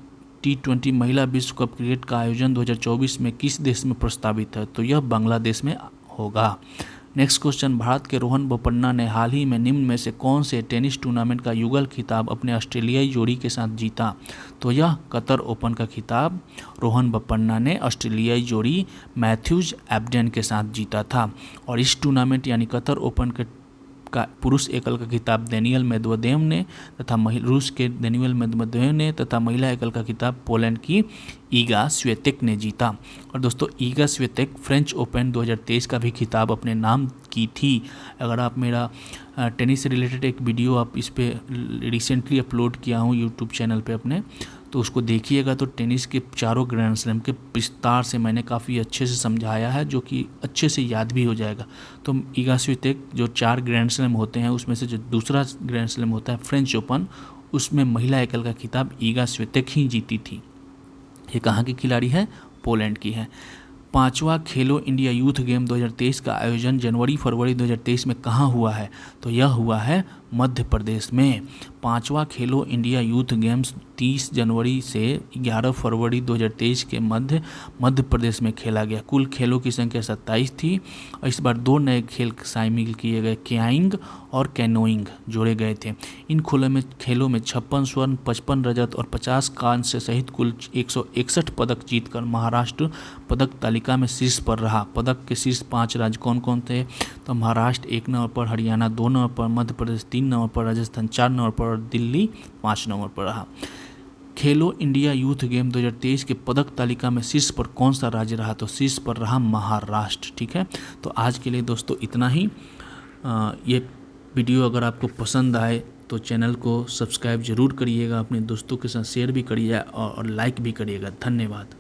Speaker 1: T20 महिला विश्व कप क्रिकेट का आयोजन 2024 में किस देश में प्रस्तावित है? तो यह बांग्लादेश में होगा। नेक्स्ट क्वेश्चन, भारत के रोहन बोपन्ना ने हाल ही में निम्न में से कौन से टेनिस टूर्नामेंट का युगल खिताब अपने ऑस्ट्रेलियाई जोड़ी के साथ जीता? तो यह कतर ओपन का खिताब रोहन बोपन्ना ने ऑस्ट्रेलियाई जोड़ी मैथ्यूज एब्डेन के साथ जीता था। और इस टूर्नामेंट यानी कतर ओपन का पुरुष एकल का खिताब डेनियल मेदवेदेव ने तथा रूस के डेनियल मेदवेदेव ने तथा महिला एकल का खिताब पोलैंड की ईगा स्विएतेक ने जीता। और दोस्तों ईगा स्विएतेक फ्रेंच ओपन 2023 का भी खिताब अपने नाम की थी। अगर आप मेरा टेनिस से रिलेटेड एक वीडियो आप इस पे रिसेंटली अपलोड किया हूँ यूट्यूब चैनल पे अपने, तो उसको देखिएगा। तो टेनिस के चारों ग्रैंड स्लैम के विस्तार से मैंने काफ़ी अच्छे से समझाया है, जो कि अच्छे से याद भी हो जाएगा। तो ईगा स्विएतेक जो 4 ग्रैंड स्लैम होते हैं उसमें से जो दूसरा ग्रैंड स्लैम होता है फ्रेंच ओपन, उसमें महिला एकल का खिताब ईगा स्विएतेक ही जीती थी। ये कहाँ की खिलाड़ी है? पोलैंड की है। 5वां खेलो इंडिया यूथ गेम 2023 का आयोजन जनवरी-फरवरी 2023 में कहाँ हुआ है? तो यह हुआ है मध्य प्रदेश में। 5वां खेलो इंडिया यूथ गेम्स 30 जनवरी से 11 फरवरी 2023 के मध्य प्रदेश में खेला गया। कुल खेलों की संख्या 27 थी और इस बार 2 नए खेल शामिल किए गए, क्याइंग और कैनोइंग जोड़े गए थे। इन खेलों में 56 स्वर्ण, 55 रजत और 50 कांस्य सहित कुल 161 पदक जीतकर महाराष्ट्र पदक तालिका में शीर्ष पर रहा। पदक के शीर्ष 5 राज्य कौन कौन थे? तो महाराष्ट्र 1 नंबर पर, हरियाणा 2 नंबर पर, मध्य प्रदेश 3 नंबर पर, राजस्थान 4 नंबर पर और दिल्ली 5 नंबर पर रहा। खेलो इंडिया यूथ गेम 2023 के पदक तालिका में शीर्ष पर कौन सा राज्य रहा? तो शीर्ष पर रहा महाराष्ट्र। ठीक है, तो आज के लिए दोस्तों इतना ही। ये वीडियो अगर आपको पसंद आए तो चैनल को सब्सक्राइब जरूर करिएगा, अपने दोस्तों के साथ शेयर भी करिएगा और लाइक भी करिएगा। धन्यवाद।